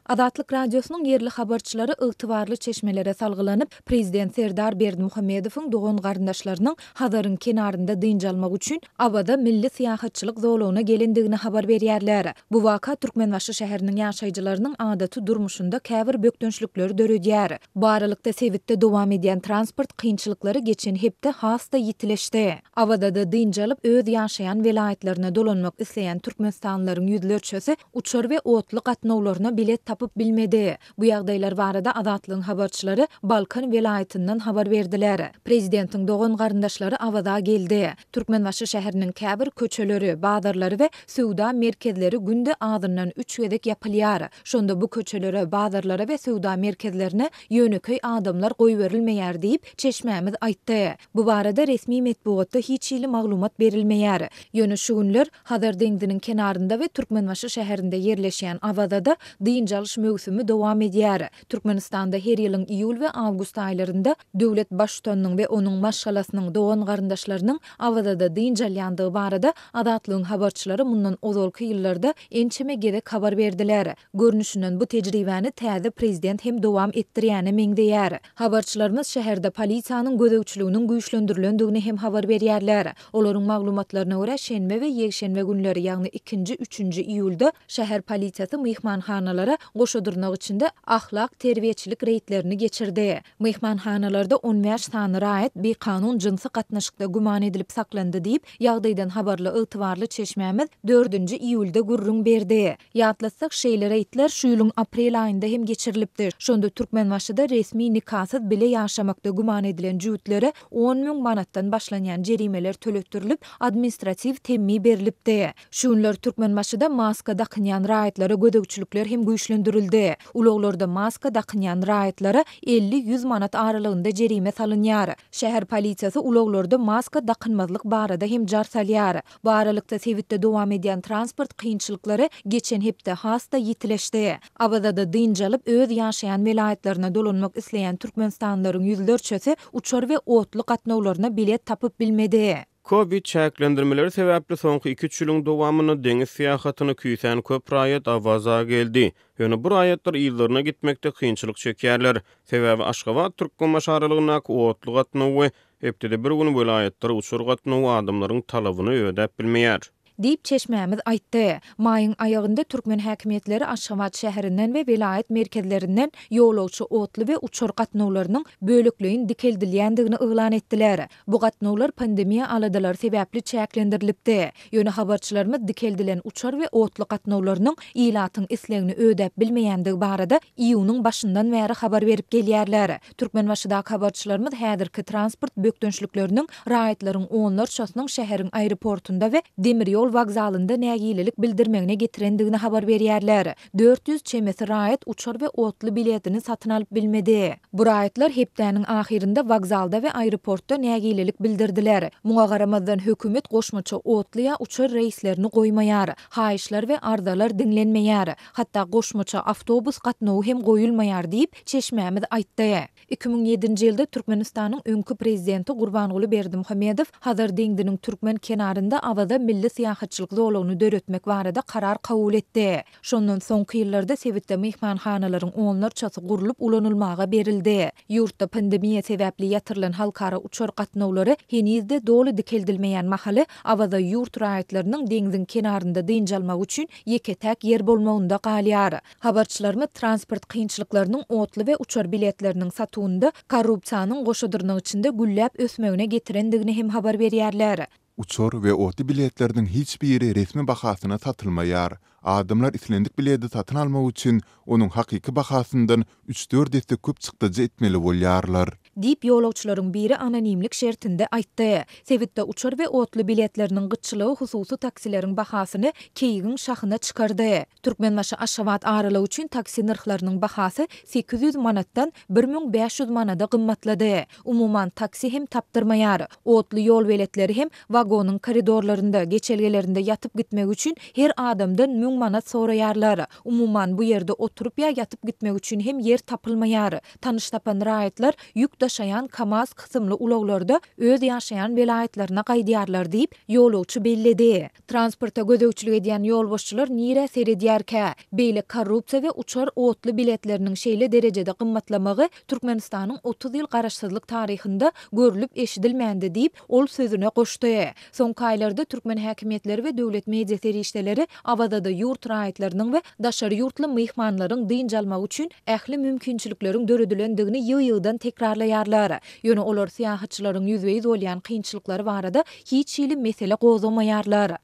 Azatlyk radiosynyň yerli habarçylary ygtybarly çeşmelere salgylanyp, Prezident Serdar Berdimuhammedowyň dogan garyndaşlarynyň Hazaryň kenarynda dynjalmak üçin abada milli syýahatçylyk zowlagyna gelendigini habar berýärler. Bu waka Türkmenbaşy şäheriniň ýaşaýjylarynyň adaty durmuşynda käbir bökdünçlikleri döredýär. Baralykda Sewitde dowam edýän transport kynçylyklary geçen hepde hasta ýitileşdi. Abada da dynjalyp öz ýaşaýan velayetlerine dolanmak isleýän türkmenstanlaryň ýüzlerçesi uçar we otly gatnawlaryna bilet tapyp bilmedi. Bu ýagdaýlar barada Azatlygyň habarçylary Balkan velaýatynyň habar berdiler. Prezidentiň dogan garyndaşlary awada geldi. Türkmenbaşy şäheriniň käbir köçeleri, bazarlary we söwda merkezleri günde adından 3 gedek ýapylýar. Şonda bu köçelere, bazarlara we söwda merkezlerine ýöneköy adamlar goýberilmeýär diýip çeşmämiz aýtdy. Bu barada resmi medeniýetde hiç ýyly maglumat berilmeýär. Ýöne şu günler Hazar deňdiniň kenarynda we Türkmenbaşy şäherinde yerleşýän awada dynjalyş mögsümi dowam edýär. Türkmenistanda her ýylyň iýul we awgust aýlarynda döwlet başçynyň we onuň maşgalasynyň dogan garyndaşlarynyň awada dynjalýandygy barada Azatlygyň habarçylary mundan ozalky ýyllarda ençeme gerek habar berdiler. Görnüşinden bu tejribäni täze prezident hem dowam etdirýäni meňdeýär. Habarçylarymyz şäherde polisiýanyň gözegçiliginiň güýçlendirilendigini hem habar berýärler. Olaryň maglumatlaryna görä şenbe we ýekşenbe günleri ýagny 2-3 iýulda şäher polisiýasy myhmanhanalara goşadyrnak içinde ahlak terbiýeçilik reýtlerini geçirdi. Myhmanhanalarda 15 sany raýat bekanun jynsy gatnaşykda guman edilip saklandy diýip ýagdaýdan habarly ygtybarly çeşmämiz 4 iýulda gurrun berdi. Ýatlasak şeýle reýtler şu ýylyň aprel aýynda hem geçirilipdir. Şonda Türkmenbaşyda resmi nikasyz bile ýaşamakda guman edilen jüwütlere 10 000 manatdan başlanýan jerimeler töletdirilip administrativ temmi berilipdi. Şu günler Türkmenbaşyda maska dakynýan raýatlara gödekçilikler hem güýçlendirildi. Ulaglarda maska dakynýan raýatlara 50-100 manat aralygynda jerime salynýar. Şäher polisiýasy ulaglarda maska dakynmazlyk barada hem jar salýar. Bu aralykda Sewitde dowam edýän transport kynçylyklary geçen hepde hasta ýitileşdi. Abada da dynjalyp öz ýaşaýan velayetlerine dolanmak isleýän türkmenstanlaryň ýüzlerçesi uçar we otly gatnawlaryna bilet tapyp bilmedi. Covid çäklendirmeleri sebäpli soňky 2-3 ýylyň dowamyny deňiz syýahatyny küýsen köp raýat awaza geldi. Ýöne bu raýatlar ýyllaryna gitmekde kynçylyk çekýärler. Sebäbi Aşgabat Türkmenbaşy aralygynaky otly gatnawy hepde bir gün welaýatlara uçur gatnawy adamlaryň talabyny ödäp bilmeýär. Diýip çeşmämiz aýtdy. Maýyň aýagynda türkmen häkimetleri Aşgabat şäherinden we vilayet merkezlerinden ýolagçy otly we uçur gatnawlarynyň bölekligini dikeldilýändigini yglan etdiler. Bu gatnawlar pandemiýa aladalar sebäpli çäklendirilipdi. Ýöne habarçylarymyz dikeldilen uçar we otly gatnawlarynyň ilatyň islegini ödäp bilmeýändigi barada iýunyň başyndan bäri habar berip gelýärler. Türkmenbaşydaky habarçylarymyz häzirki transport bökdünçlikleriniň raýatlaryň onlarçasynyň şäheriň aeroportunda we demir ýol wagzalynda nägilelik bildirmegine getirendigini habar berýärler. 400 çemesi raýat uçar we otly biletini satyn alyp bilmedi. Bu raýatlar hepdäniň ahirinde wagzalda we aeroportda nägilelik bildirdiler. Muňa garamazdan hökümet goşmaça otly uçar reislerini goýmaýar. Haýyşlar we ardalar diňlenmeýär. Hatda goşmaça awtobus gatnawy hem goýulmaýar diýip çeşmämiz aýtdy. 2007-nji ýylda Türkmenistanyň öňkü prezidenti Gurbanguly Berdimuhammedow Hazar deňdiniň türkmen kenarynda awada milli syýahatçylyk zowlagyny döretmek barada karar kabul etdi. Şondan soňky ýyllarda Sewitde myhmanhanalaryň onlarçasy gurulup ulanylmaga berildi. Ýurtda pandemiýa sebäpli ýatyrylan halkara uçar gatnawlary henizde dolu dikeldilmeýän mahaly awada ýurt raýatlarynyň deňziň kenarynda dynjalmak üçin ýeketäk ýer bolmagynda galýar. Habarçylarymyz transport kynçylyklarynyň otly we uçar biletleriniň satywynda korrupsiýanyň goşadyrnyň içinde gülläp ösmegine getirendigini hem habar berýärler. Uçor we otly biletleriniň hiç biri resmi bahasyna satylmaýar. Adamlar islendik bileti satyn almak üçin onuň hakyky bahasyndan 3-4 deste köp çykdyjy etmeli bolýarlar. Diýip ýolagçylaryň biri anonimlik şertinde aýtdy. Sewitde uçar we otly biletleriniň gyçylygy hususy taksileriň bahasyny keýigin şahyna çykardy. Türkmenbaşy Aşgabat aralygy üçin taksi narhlarynyň bahasy 800 manatdan 1500 manata gymmatlady. Umuman taksi hem tapdyrmaýar. Otly ýol biletleri hem wagonun koridorlarynda, geçelgelerinde yatıp gitmek üçin her adamdan 1000 manat soraýarlar. Umuman bu ýerde oturup ýa yatıp gitmek üçin hem yer tapylmaýar. Tanyş tapan raýatlar ýük daşayan Kamaz kısımlı ulaglarda öz ýaşayan velayetlerine gaýdýarlar diýip ýolugçy belledi. Transporta gözegçilik edýän ýolbaşçylar nire seredýärkä, beýle korrupsiýa we uçar otly biletleriniň şeýle derejede gymmatlamagy Türkmenistanyň 30 ýyl garaşsyzlyk taryhynda görülip eşidilmändi diýip ol sözüne goşdy. Soňky aýlarda türkmen häkimetleri we döwlet media serişdeleri Abadada ýurt raýatlarynyň we daşary ýurtly myhmanlaryň dynjalmagy üçin ähli mümkinçilikleriň döredilendigini ýygy-ýygydan tekrarlaýarlar. Ýöne olar syýahatçylaryň ýüzbeýiz bolýan kynçylyklary barada hiç ýyly mesele gozamaýarlar.